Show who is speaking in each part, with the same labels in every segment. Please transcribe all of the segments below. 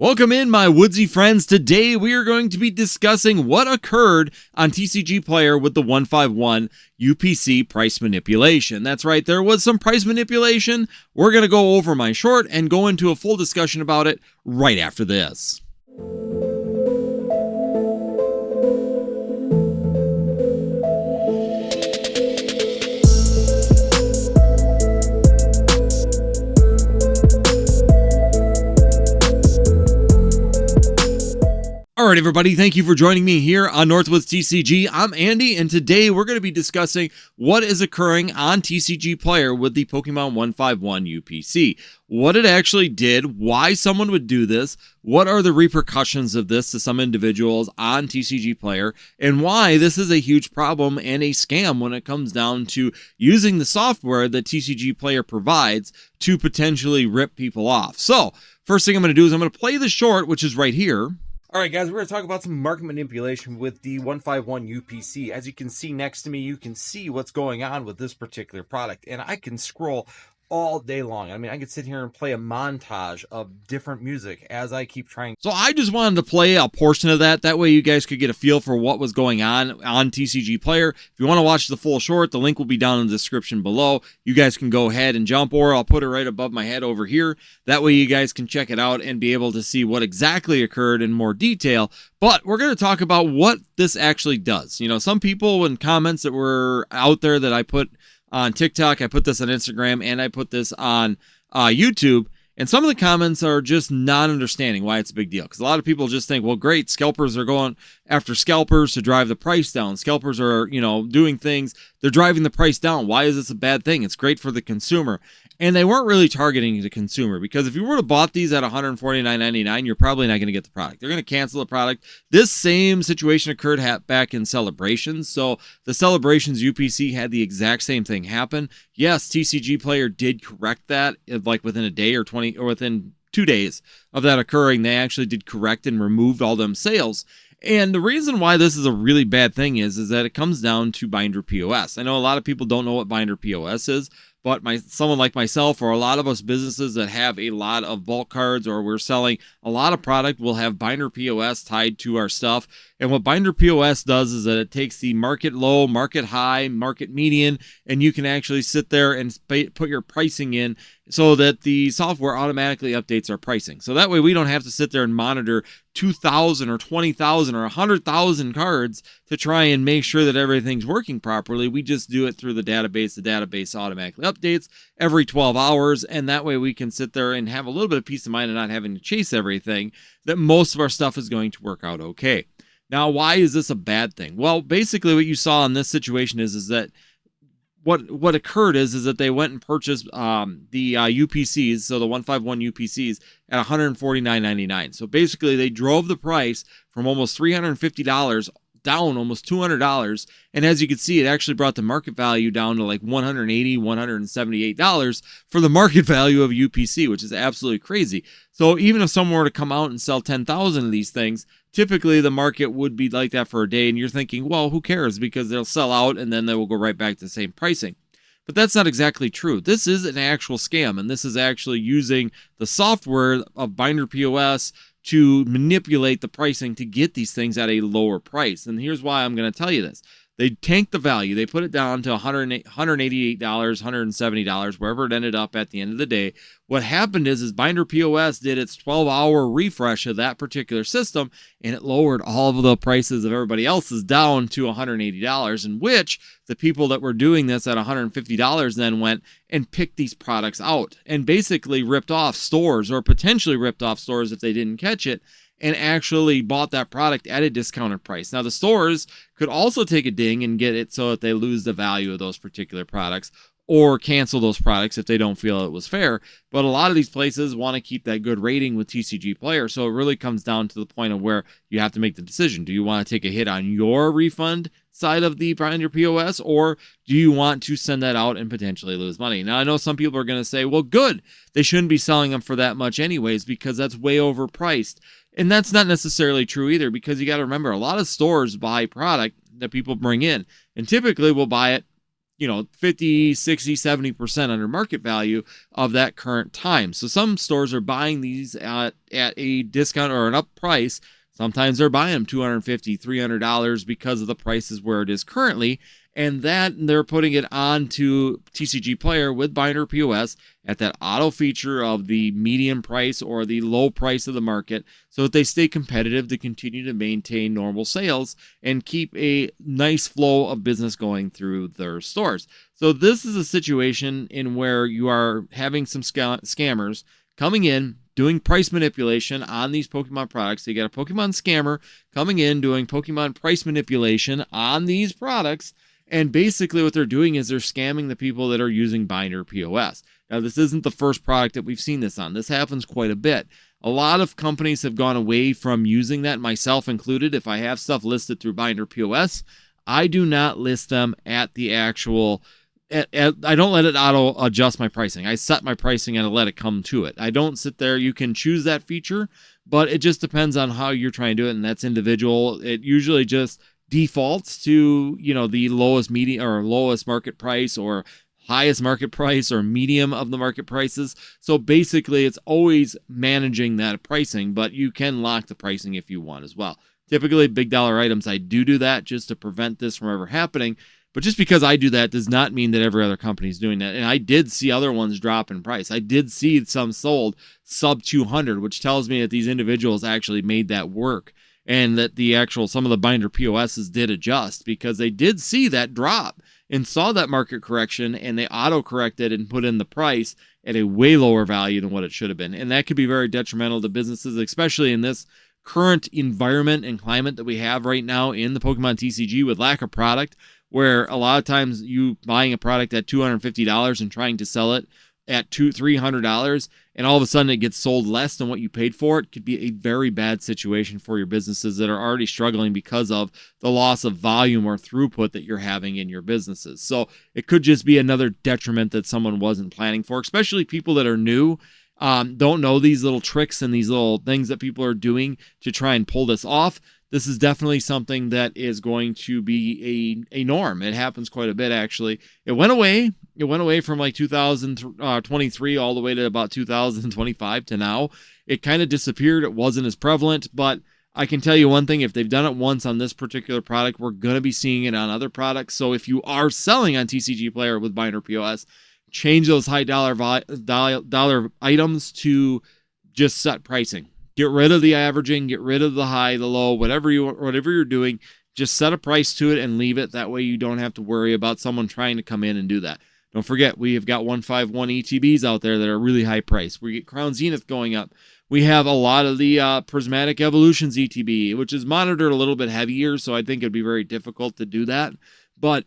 Speaker 1: Welcome in, my woodsy friends. Today we are going to be discussing what occurred on TCGPlayer with the 151 UPC price manipulation. That's right, there was some price manipulation. We're going to go over my short and go into a full discussion about it right after this. All right, everybody, thank you for joining me here on Northwoods TCG. I'm Andy, and today we're going to be discussing what is occurring on TCGPlayer with the Pokemon 151 UPC. What it actually did, why someone would do this, what are the repercussions of this to some individuals on TCGPlayer, and why this is a huge problem and a scam when it comes down to using the software that TCGPlayer provides to potentially rip people off. So, first thing I'm going to do is I'm going to play the short, which is right here. All right, guys, we're going to talk about some market manipulation with the 151 UPC. As you can see next to me, you can see what's going on with this particular product. And I can scroll all day long. I mean, I could sit here and play a montage of different music as I keep trying. So I just wanted to play a portion of that. That way you guys could get a feel for what was going on TCGPlayer. If you want to watch the full short, the link will be down in the description below. You guys can go ahead and jump, or I'll put it right above my head over here. That way you guys can check it out and be able to see what exactly occurred in more detail. But we're going to talk about what this actually does. You know, some people in comments that were out there that I put on TikTok, I put this on Instagram, and I put this on YouTube. And some of the comments are just not understanding why it's a big deal. Because a lot of people just think, well, great, scalpers are going after scalpers to drive the price down. Scalpers are, doing things. They're driving the price down. Why is this a bad thing? It's great for the consumer. And they weren't really targeting the consumer, because if you were to bought these at $149.99, you're probably not going to get the product. They're going to cancel the product. This same situation occurred back in Celebrations. So the Celebrations UPC had the exact same thing happen. Yes, TCGPlayer did correct that, like within a day or within 2 days of that occurring. They actually did correct and removed all them sales. And the reason why this is a really bad thing is that it comes down to binder POS. I know a lot of people don't know what binder POS is, but someone like myself, or a lot of us businesses that have a lot of bulk cards, or we're selling a lot of product, will have binder POS tied to our stuff. And what binder POS does is that it takes the market low, market high, market median, and you can actually sit there and put your pricing in so that the software automatically updates our pricing. So that way we don't have to sit there and monitor 2,000 or 20,000 or 100,000 cards to try and make sure that everything's working properly. We just do it through the database. The database automatically updates every 12 hours, and that way we can sit there and have a little bit of peace of mind and not having to chase everything, that most of our stuff is going to work out okay. Now, why is this a bad thing? Well, basically what you saw in this situation is that what occurred is that they went and purchased the UPCs, so the 151 UPCs, at $149.99. So basically they drove the price from almost $350 down almost $200, and as you can see, it actually brought the market value down to like $180, $178 for the market value of UPC, which is absolutely crazy. So even if someone were to come out and sell 10,000 of these things, typically the market would be like that for a day, and you're thinking, well, who cares, because they'll sell out and then they will go right back to the same pricing. But that's not exactly true. This is an actual scam, and this is actually using the software of binder POS to manipulate the pricing to get these things at a lower price. And here's why I'm going to tell you this. They tanked the value. They put it down to $188, $170, wherever it ended up at the end of the day. What happened is binder POS did its 12-hour refresh of that particular system, and it lowered all of the prices of everybody else's down to $180, in which the people that were doing this at $150 then went and picked these products out and basically ripped off stores, or potentially ripped off stores if they didn't catch it, and actually bought that product at a discounted price. Now, the stores could also take a ding and get it so that they lose the value of those particular products, or cancel those products if they don't feel it was fair. But a lot of these places want to keep that good rating with TCGPlayer, so it really comes down to the point of where you have to make the decision. Do you want to take a hit on your refund side of the binder POS, or do you want to send that out and potentially lose money? Now, I know some people are going to say, well, good, they shouldn't be selling them for that much anyways, because that's way overpriced. And that's not necessarily true either, because you got to remember, a lot of stores buy product that people bring in, and typically will buy it 50, 60, 70% under market value of that current time. So some stores are buying these at a discount or an up price. Sometimes they're buying them $250, $300 because of the prices where it is currently. And that they're putting it onto TCGPlayer with binder POS at that auto feature of the medium price or the low price of the market, so that they stay competitive to continue to maintain normal sales and keep a nice flow of business going through their stores. So this is a situation in where you are having some scammers coming in, doing price manipulation on these Pokemon products. So you got a Pokemon scammer coming in, doing Pokemon price manipulation on these products. And basically what they're doing is they're scamming the people that are using binder POS. Now, this isn't the first product that we've seen this on. This happens quite a bit. A lot of companies have gone away from using that, myself included. If I have stuff listed through binder POS, I do not list them at the actual... I don't let it auto adjust my pricing. I set my pricing and I let it come to it. I don't sit there. You can choose that feature, but it just depends on how you're trying to do it, and that's individual. It usually just defaults to, the lowest medium or lowest market price or highest market price or medium of the market prices. So basically it's always managing that pricing, but you can lock the pricing if you want as well. Typically big dollar items, I do that just to prevent this from ever happening. But just because I do that does not mean that every other company is doing that. And I did see other ones drop in price. I did see some sold sub 200, which tells me that these individuals actually made that work, and that some of the binder POSs did adjust because they did see that drop and saw that market correction, and they auto corrected and put in the price at a way lower value than what it should have been. And that could be very detrimental to businesses, especially in this current environment and climate that we have right now in the Pokemon TCG with lack of product, where a lot of times you buying a product at $250 and trying to sell it at $300, and all of a sudden it gets sold less than what you paid for it, could be a very bad situation for your businesses that are already struggling because of the loss of volume or throughput that you're having in your businesses. So it could just be another detriment that someone wasn't planning for, especially people that are new, don't know these little tricks and these little things that people are doing to try and pull this off. This is definitely something that is going to be a norm. It happens quite a bit, actually. It went away. It went away from like 2023 all the way to about 2025 to now. It kind of disappeared. It wasn't as prevalent, but I can tell you one thing. If they've done it once on this particular product, we're going to be seeing it on other products. So if you are selling on TCGPlayer with binder POS, change those high dollar items to just set pricing. Get rid of the averaging, get rid of the high, the low, whatever you're doing, just set a price to it and leave it. That way you don't have to worry about someone trying to come in and do that. Don't forget, we have got 151 ETBs out there that are really high priced. We get Crown Zenith going up. We have a lot of the Prismatic Evolutions ETB, which is monitored a little bit heavier, so I think it'd be very difficult to do that. But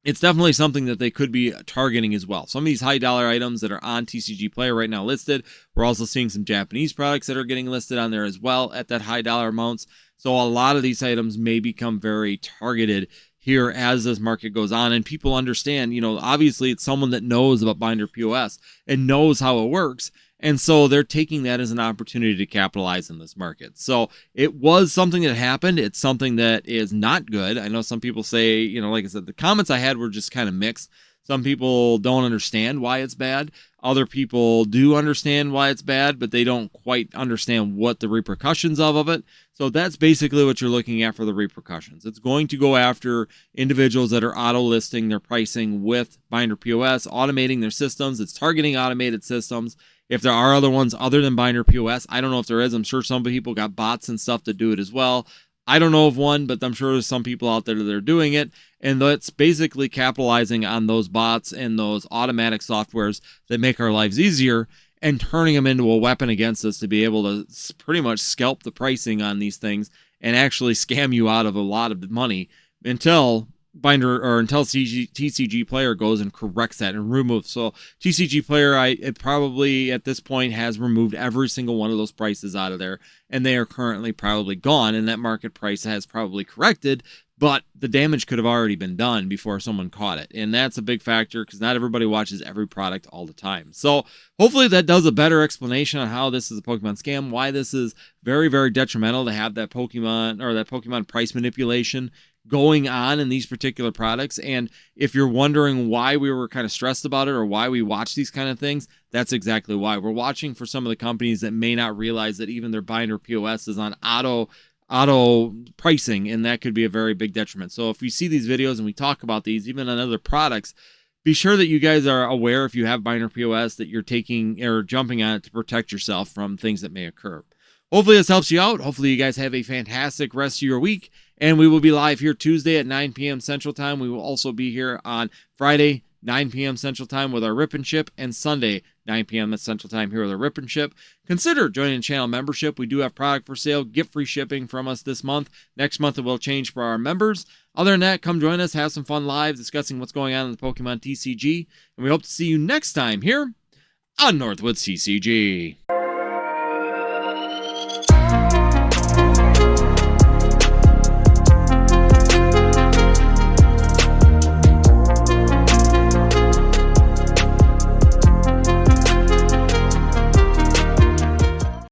Speaker 1: it's definitely something that they could be targeting as well. Some of these high dollar items that are on TCGPlayer right now listed. We're also seeing some Japanese products that are getting listed on there as well at that high dollar amounts. So a lot of these items may become very targeted here as this market goes on, and people understand, obviously it's someone that knows about binder POS and knows how it works. And so they're taking that as an opportunity to capitalize in this market. So it was something that happened. It's something that is not good. I know some people say, like I said, the comments I had were just kind of mixed. Some people don't understand why it's bad. Other people do understand why it's bad, but they don't quite understand what the repercussions of it. So that's basically what you're looking at for the repercussions. It's going to go after individuals that are auto listing their pricing with binder POS, automating their systems. It's targeting automated systems. If there are other ones other than binder POS, I don't know if there is. I'm sure some people got bots and stuff to do it as well. I don't know of one, but I'm sure there's some people out there that are doing it. And that's basically capitalizing on those bots and those automatic softwares that make our lives easier and turning them into a weapon against us to be able to pretty much scalp the pricing on these things and actually scam you out of a lot of money until TCGPlayer goes and corrects that and removes. So TCGPlayer, it probably at this point has removed every single one of those prices out of there, and they are currently probably gone, and that market price has probably corrected, but the damage could have already been done before someone caught it. And that's a big factor because not everybody watches every product all the time. So hopefully that does a better explanation on how this is a Pokemon scam, why this is very, very detrimental to have that Pokemon price manipulation going on in these particular products. And if you're wondering why we were kind of stressed about it or why we watch these kind of things, that's exactly why. We're watching for some of the companies that may not realize that even their binder POS is on auto pricing, and that could be a very big detriment. So if you see these videos and we talk about these, even on other products, be sure that you guys are aware, if you have binder POS, that you're taking or jumping on it to protect yourself from things that may occur. Hopefully this helps you out. Hopefully you guys have a fantastic rest of your week, and we will be live here Tuesday at 9 p.m. Central Time. We will also be here on Friday, 9 p.m. Central Time with our Rip and Ship, and Sunday, 9 p.m. Central Time here with our Rip and Ship. Consider joining the channel membership. We do have product for sale. Get free shipping from us this month. Next month it will change for our members. Other than that, come join us, have some fun live discussing what's going on in the Pokemon TCG, and we hope to see you next time here on Northwoods TCG.